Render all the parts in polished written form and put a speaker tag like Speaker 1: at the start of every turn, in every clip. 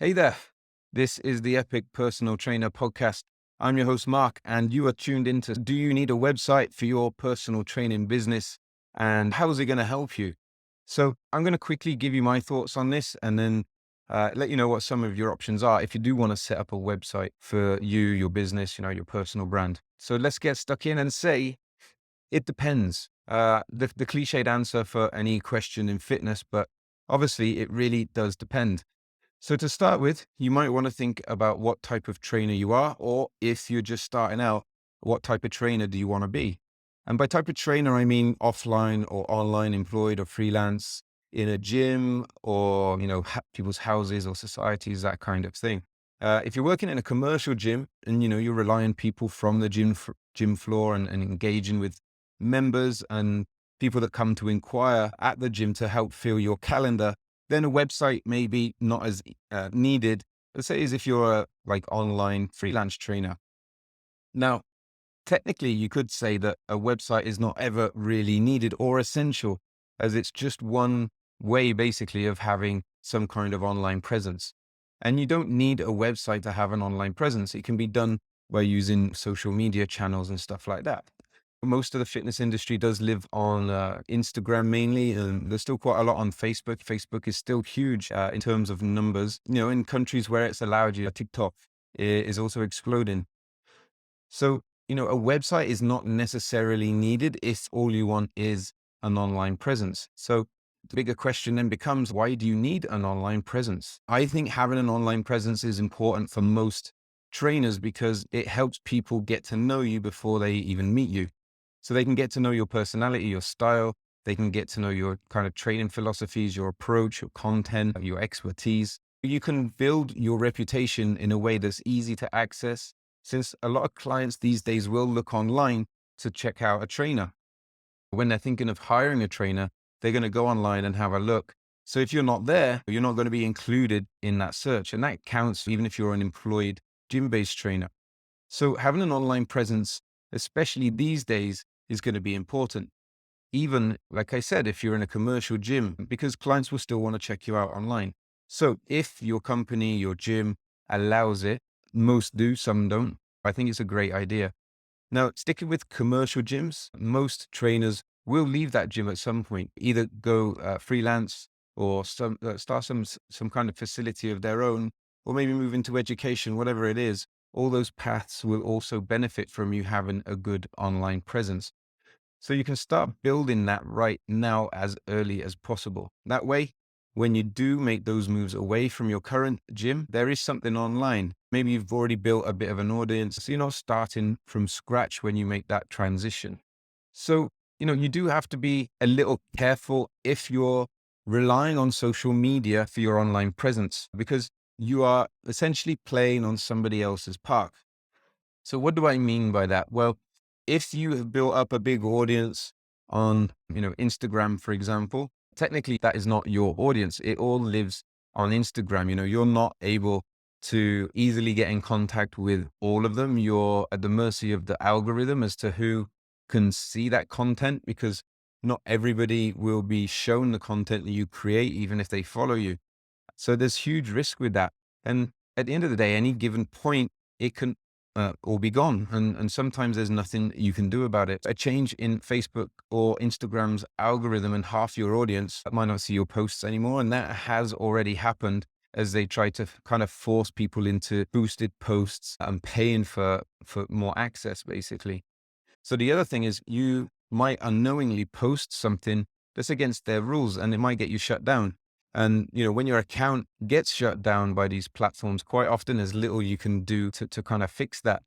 Speaker 1: Hey there. This is the Epic Personal Trainer podcast. I'm your host, Mark, and you are tuned into Do you need a website for your personal training business? And how is it going to help you? So, I'm going to quickly give you my thoughts on this and then let you know what some of your options are if you do want to set up a website for you, your business, your personal brand. So, let's get stuck in and say it depends. The cliched answer for any question in fitness, but obviously, it really does depend. So to start with, you might want to think about what type of trainer you are, or if you're just starting out, what type of trainer do you want to be? And by type of trainer, I mean offline or online, employed or freelance, in a gym or, people's houses or societies, that kind of thing. If you're working in a commercial gym and, you're relying people from the gym floor and engaging with members and people that come to inquire at the gym to help fill your calendar, then a website may be not as needed, let's say, as if you're a like online freelance trainer. Now, technically, you could say that a website is not ever really needed or essential, as it's just one way basically of having some kind of online presence. And you don't need a website to have an online presence. It can be done by using social media channels and stuff like that. Most of the fitness industry does live on Instagram mainly, and there's still quite a lot on Facebook. Facebook is still huge in terms of numbers. In countries where it's allowed, TikTok is also exploding. So, a website is not necessarily needed if all you want is an online presence. So, the bigger question then becomes, why do you need an online presence? I think having an online presence is important for most trainers because it helps people get to know you before they even meet you. So they can get to know your personality, your style. They can get to know your kind of training philosophies, your approach, your content, your expertise. You can build your reputation in a way that's easy to access, since a lot of clients these days will look online to check out a trainer. When they're thinking of hiring a trainer, they're going to go online and have a look. So if you're not there, you're not going to be included in that search. And that counts even if you're an employed gym-based trainer. So having an online presence, especially these days, is going to be important. Even, like I said, if you're in a commercial gym, because clients will still want to check you out online. So if your company, your gym allows it, most do, some don't. I think it's a great idea. Now, sticking with commercial gyms, most trainers will leave that gym at some point, either go freelance or start some kind of facility of their own, or maybe move into education, whatever it is. All those paths will also benefit from you having a good online presence. So you can start building that right now as early as possible. That way, when you do make those moves away from your current gym, there is something online. Maybe you've already built a bit of an audience. So you're not starting from scratch when you make that transition. So, you do have to be a little careful if you're relying on social media for your online presence, because you are essentially playing on somebody else's park. So what do I mean by that? Well, if you have built up a big audience on, Instagram, for example, technically that is not your audience. It all lives on Instagram. You're not able to easily get in contact with all of them. You're at the mercy of the algorithm as to who can see that content, because not everybody will be shown the content that you create, even if they follow you. So there's huge risk with that. And at the end of the day, any given point, it can all be gone. And sometimes there's nothing you can do about it. A change in Facebook or Instagram's algorithm and half your audience might not see your posts anymore. And that has already happened as they try to kind of force people into boosted posts and paying for more access, basically. So the other thing is you might unknowingly post something that's against their rules and it might get you shut down. And, when your account gets shut down by these platforms, quite often there's little you can do to kind of fix that.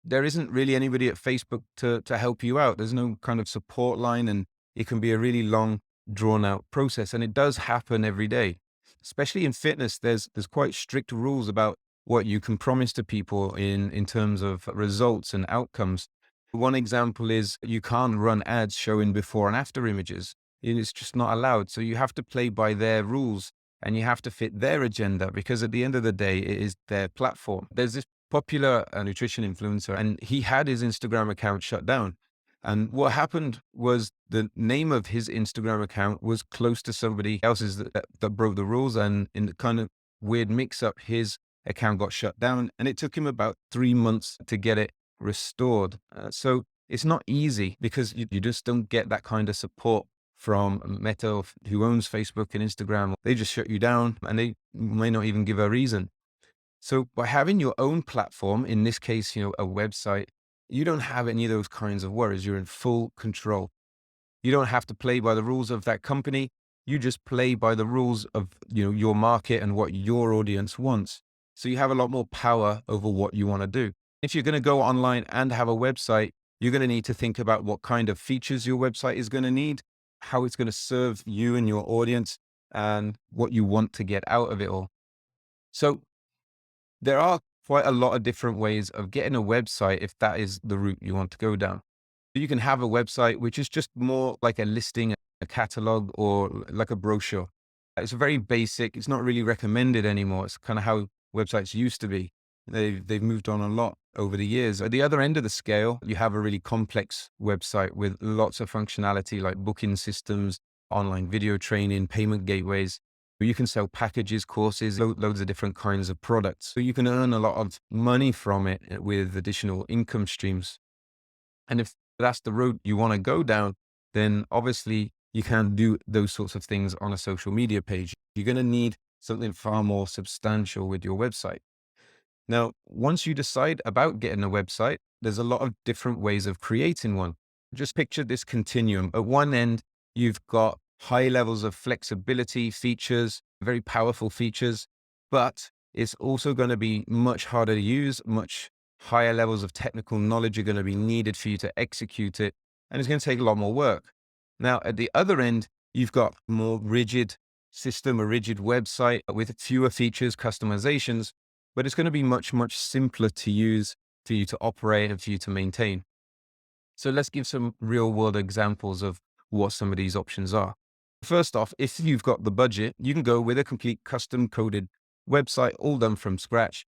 Speaker 1: There isn't really anybody at Facebook to help you out. There's no kind of support line, and it can be a really long, drawn out process. And it does happen every day, especially in fitness. There's quite strict rules about what you can promise to people in terms of results and outcomes. One example is you can't run ads showing before and after images. It's just not allowed. So you have to play by their rules and you have to fit their agenda, because at the end of the day, it is their platform. There's this popular nutrition influencer, and he had his Instagram account shut down. And what happened was the name of his Instagram account was close to somebody else's that broke the rules. And in the kind of weird mix up. His account got shut down and it took him about 3 months to get it restored. So it's not easy because you just don't get that kind of support from Meta, who owns Facebook and Instagram. They just shut you down and they may not even give a reason. So by having your own platform, in this case, a website, you don't have any of those kinds of worries. You're in full control. You don't have to play by the rules of that company. You just play by the rules of, your market and what your audience wants. So you have a lot more power over what you want to do. If you're going to go online and have a website, you're going to need to think about what kind of features your website is going to need, how it's going to serve you and your audience, and what you want to get out of it all. So there are quite a lot of different ways of getting a website if that is the route you want to go down. You can have a website which is just more like a listing, a catalog, or like a brochure. It's very basic. It's not really recommended anymore. It's kind of how websites used to be. They've moved on a lot over the years. At the other end of the scale, you have a really complex website with lots of functionality like booking systems, online video training, payment gateways. You can sell packages, courses, loads of different kinds of products. So you can earn a lot of money from it with additional income streams. And if that's the road you want to go down, then obviously you can't do those sorts of things on a social media page. You're going to need something far more substantial with your website. Now, once you decide about getting a website, there's a lot of different ways of creating one. Just picture this continuum. At one end, you've got high levels of flexibility, features, very powerful features, but it's also going to be much harder to use, much higher levels of technical knowledge are going to be needed for you to execute it, and it's going to take a lot more work. Now, at the other end, you've got a more rigid system, a rigid website with fewer features, customizations, but it's going to be much, much simpler to use for you to operate and for you to maintain. So let's give some real world examples of what some of these options are. First off, if you've got the budget, you can go with a complete custom coded website, all done from scratch.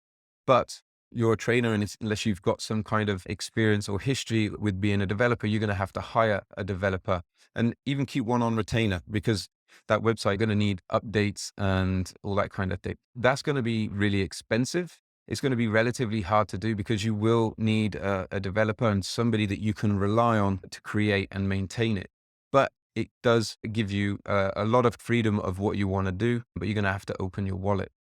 Speaker 1: But you're a trainer, and unless you've got some kind of experience or history with being a developer, you're going to have to hire a developer and even keep one on retainer, because that website is going to need updates and all that kind of thing. That's going to be really expensive. It's going to be relatively hard to do because you will need a developer and somebody that you can rely on to create and maintain it. But it does give you a lot of freedom of what you want to do, but you're going to have to open your wallet.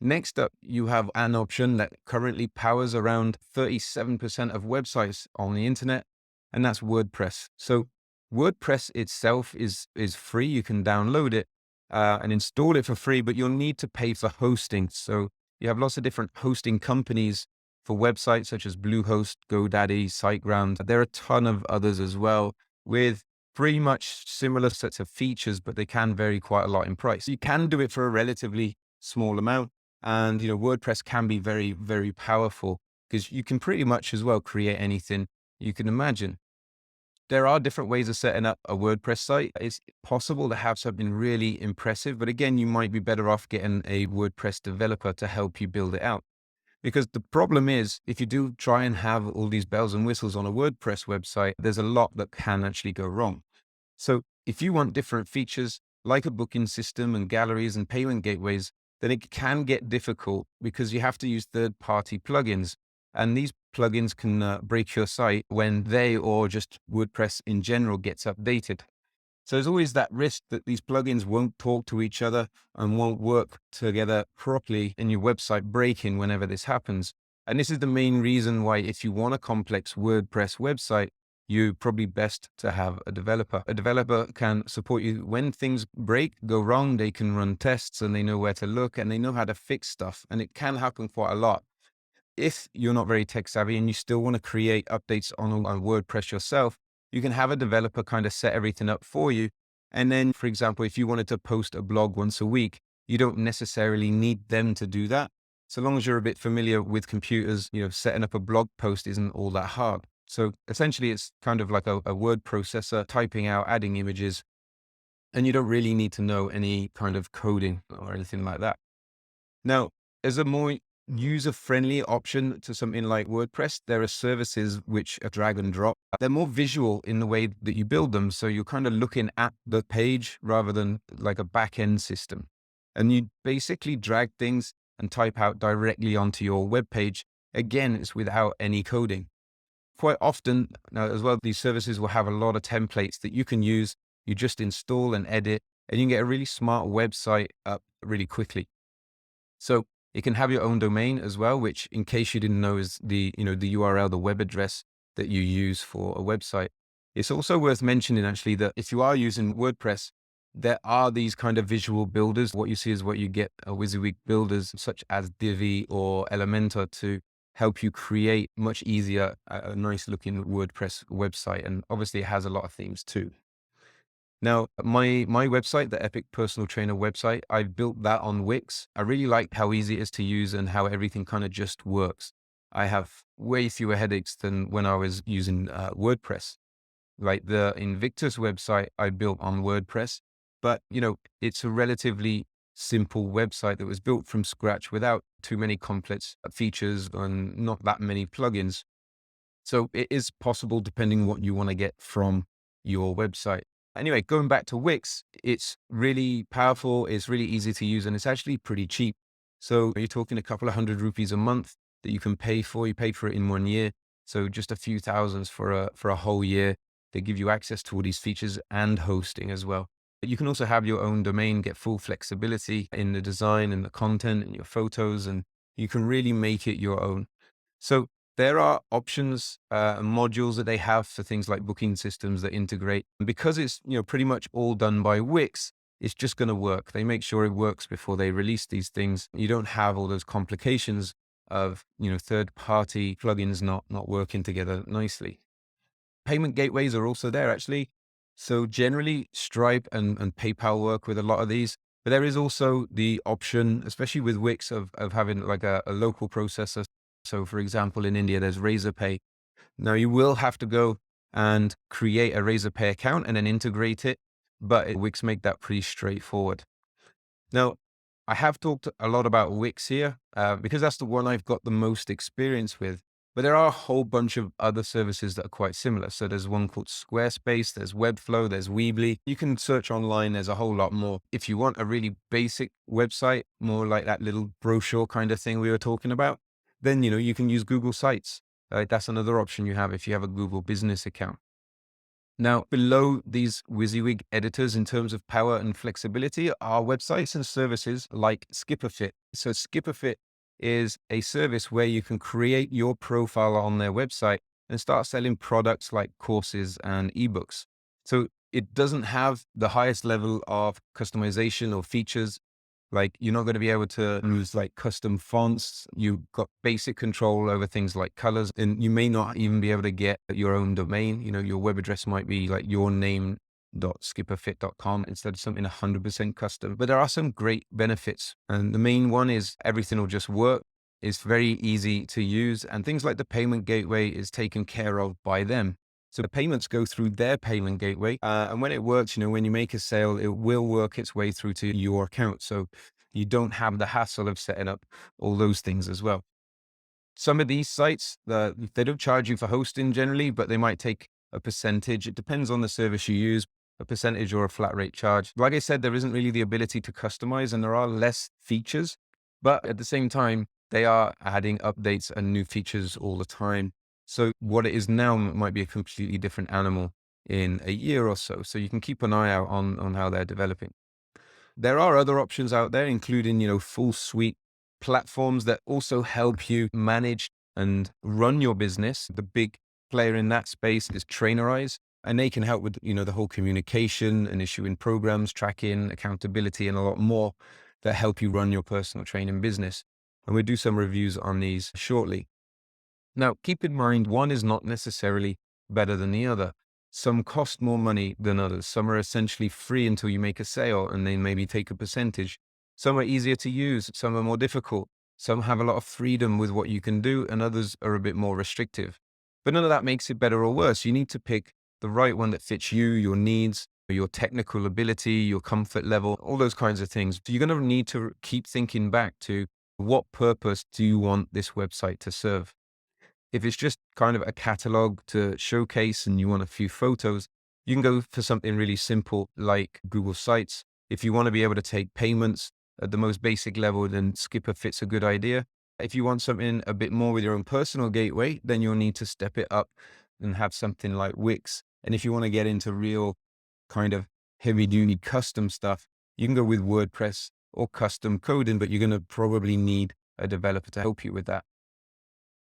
Speaker 1: Next up, you have an option that currently powers around 37% of websites on the internet, and that's WordPress. So WordPress itself is free. You can download it and install it for free, but you'll need to pay for hosting. So you have lots of different hosting companies for websites such as Bluehost, GoDaddy, SiteGround. There are a ton of others as well with pretty much similar sets of features, but they can vary quite a lot in price. You can do it for a relatively small amount. And, WordPress can be very, very powerful because you can pretty much as well create anything you can imagine. There are different ways of setting up a WordPress site. It's possible to have something really impressive, but again, you might be better off getting a WordPress developer to help you build it out. Because the problem is, if you do try and have all these bells and whistles on a WordPress website, there's a lot that can actually go wrong. So if you want different features like a booking system and galleries and payment gateways, then it can get difficult because you have to use third-party plugins. And these plugins can break your site when they, or just WordPress in general, gets updated. So there's always that risk that these plugins won't talk to each other and won't work together properly, and your website breaking whenever this happens. And this is the main reason why, if you want a complex WordPress website, you're probably best to have a developer. A developer can support you when things break, go wrong. They can run tests and they know where to look and they know how to fix stuff. And it can happen quite a lot. If you're not very tech savvy and you still want to create updates on WordPress yourself, you can have a developer kind of set everything up for you. And then, for example, if you wanted to post a blog once a week, you don't necessarily need them to do that. So long as you're a bit familiar with computers, setting up a blog post isn't all that hard. So essentially, it's kind of like a word processor, typing out, adding images, and you don't really need to know any kind of coding or anything like that. Now, as a more user-friendly option to something like WordPress, there are services which are drag and drop. They're more visual in the way that you build them. So you're kind of looking at the page rather than like a back-end system. And you basically drag things and type out directly onto your web page. Again, it's without any coding. Quite often now as well, these services will have a lot of templates that you can use. You just install and edit, and you can get a really smart website up really quickly. So it can have your own domain as well, which, in case you didn't know, is the URL, the web address that you use for a website. It's also worth mentioning actually that if you are using WordPress, there are these kind of visual builders. What you see is what you get, WYSIWYG builders such as Divi or Elementor to help you create much easier a nice looking WordPress website. And obviously it has a lot of themes too. Now, my website, the Epic Personal Trainer website, I built that on Wix. I really like how easy it is to use and how everything kind of just works. I have way fewer headaches than when I was using WordPress. Like the Invictus website I built on WordPress, but it's a relatively simple website that was built from scratch without too many complex features and not that many plugins. So it is possible depending what you want to get from your website. Anyway, going back to Wix, it's really powerful, it's really easy to use, and it's actually pretty cheap. So you're talking a couple of hundred rupees a month that you can pay for. You pay for it in 1 year. So just a few thousands for a whole year. They give you access to all these features and hosting as well. You can also have your own domain, get full flexibility in the design and the content and your photos, and you can really make it your own. So there are options, and modules that they have for things like booking systems that integrate. And because it's pretty much all done by Wix, it's just going to work. They make sure it works before they release these things. You don't have all those complications of third-party plugins not working together nicely. Payment gateways are also there actually. So generally Stripe and PayPal work with a lot of these, but there is also the option, especially with Wix, of having like a local processor. So for example, in India, there's Razorpay. Now you will have to go and create a Razorpay account and then integrate it, but Wix make that pretty straightforward. Now, I have talked a lot about Wix here because that's the one I've got the most experience with. But there are a whole bunch of other services that are quite similar. So there's one called Squarespace, there's Webflow, there's Weebly. You can search online, there's a whole lot more. If you want a really basic website, more like that little brochure kind of thing we were talking about, then you can use Google Sites. That's another option you have if you have a Google business account. Now, below these WYSIWYG editors in terms of power and flexibility are websites and services like SkipperFit. So SkipperFit is a service where you can create your profile on their website and start selling products like courses and ebooks. So it doesn't have the highest level of customization or features. Like you're not going to be able to use like custom fonts. You've got basic control over things like colors, and you may not even be able to get your own domain. Your web address might be like yourname.skipperfit.com instead of something 100% custom. But there are some great benefits. And the main one is everything will just work. It's very easy to use. And things like the payment gateway is taken care of by them. So the payments go through their payment gateway. And when it works, when you make a sale, it will work its way through to your account. So you don't have the hassle of setting up all those things as well. Some of these sites, they don't charge you for hosting generally, but they might take a percentage. It depends on the service you use, a percentage or a flat rate charge. Like I said, there isn't really the ability to customize and there are less features, but at the same time, they are adding updates and new features all the time. So what it is now might be a completely different animal in a year or so. So you can keep an eye out on how they're developing. There are other options out there, including, full suite platforms that also help you manage and run your business. The big player in that space is Trainerize, and they can help with, the whole communication and issuing programs, tracking, accountability, and a lot more that help you run your personal training business. And we'll do some reviews on these shortly. Now, keep in mind, one is not necessarily better than the other. Some cost more money than others. Some are essentially free until you make a sale and they maybe take a percentage. Some are easier to use. Some are more difficult. Some have a lot of freedom with what you can do and others are a bit more restrictive. But none of that makes it better or worse. You need to pick the right one that fits you, your needs, your technical ability, your comfort level, all those kinds of things. So you're going to need to keep thinking back to what purpose do you want this website to serve? If it's just kind of a catalog to showcase and you want a few photos, you can go for something really simple like Google Sites. If you want to be able to take payments, at the most basic level, then Skipper fits a good idea. If you want something a bit more with your own personal gateway, then you'll need to step it up and have something like Wix. And if you want to get into real kind of heavy duty custom stuff, you can go with WordPress or custom coding, but you're going to probably need a developer to help you with that.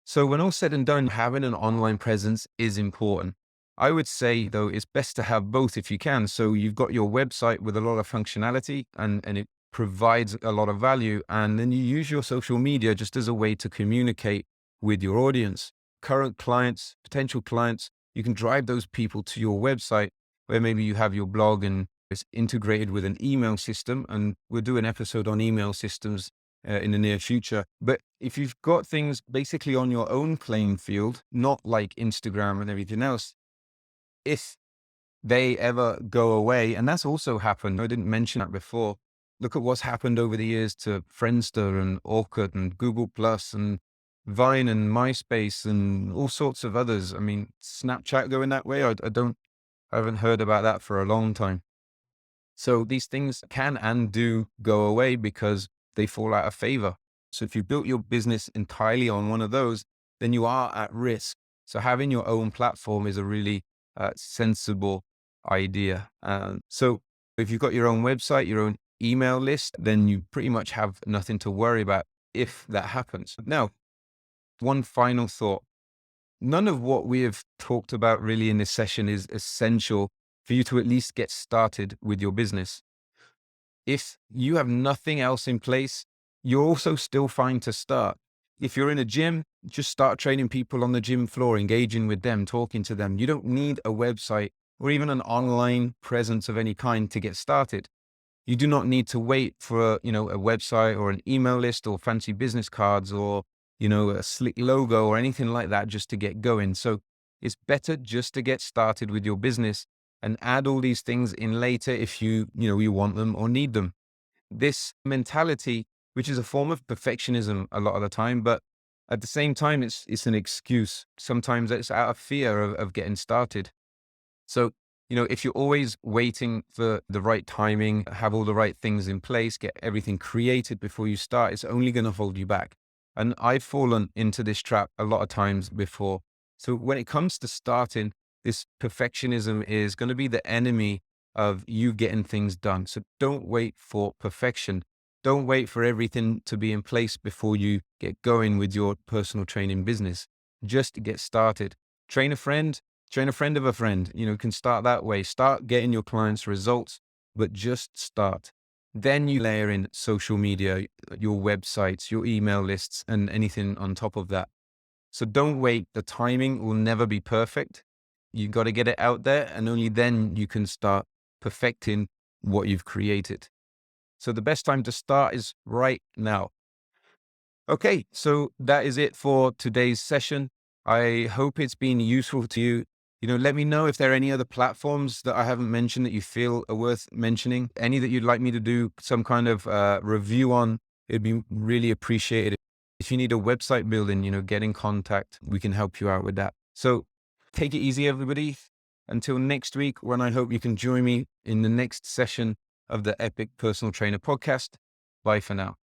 Speaker 1: So when all said and done, having an online presence is important. I would say, though, it's best to have both if you can. So you've got your website with a lot of functionality and it provides a lot of value. And then you use your social media just as a way to communicate with your audience, current clients, potential clients. You can drive those people to your website where maybe you have your blog and it's integrated with an email system. And we'll do an episode on email systems in the near future. But if you've got things basically on your own playing field, not like Instagram and everything else, if they ever go away, and that's also happened, I didn't mention that before. Look at what's happened over the years to Friendster and Orkut and Google Plus and Vine and MySpace and all sorts of others. I mean, Snapchat going that way, I haven't heard about that for a long time. So these things can and do go away because they fall out of favor. So if you built your business entirely on one of those, then you are at risk. So having your own platform is a really sensible idea. So if you've got your own website, your own email list, then you pretty much have nothing to worry about if that happens. Now, one final thought. None of what we have talked about really in this session is essential for you to at least get started with your business. If you have nothing else in place, you're also still fine to start. If you're in a gym, just start training people on the gym floor, engaging with them, talking to them. You don't need a website or even an online presence of any kind to get started. You do not need to wait for, a website or an email list or fancy business cards or, a slick logo or anything like that just to get going. So it's better just to get started with your business and add all these things in later if you want them or need them. This mentality, which is a form of perfectionism a lot of the time, but at the same time, it's an excuse. Sometimes it's out of fear of getting started. So, if you're always waiting for the right timing, have all the right things in place, get everything created before you start, it's only going to hold you back. And I've fallen into this trap a lot of times before. So when it comes to starting, this perfectionism is going to be the enemy of you getting things done. So don't wait for perfection. Don't wait for everything to be in place before you get going with your personal training business. Just get started. Train a friend of a friend, can start that way. Start getting your clients results, but just start. Then you layer in social media, your websites, your email lists, and anything on top of that. So don't wait. The timing will never be perfect. You got to get it out there, and only then you can start perfecting what you've created. So the best time to start is right now. Okay, so that is it for today's session. I hope it's been useful to you. Let me know if there are any other platforms that I haven't mentioned that you feel are worth mentioning. Any that you'd like me to do some kind of review on, it'd be really appreciated. If you need a website building, get in contact. We can help you out with that. So take it easy, everybody. Until next week, when I hope you can join me in the next session of the Epic Personal Trainer podcast. Bye for now.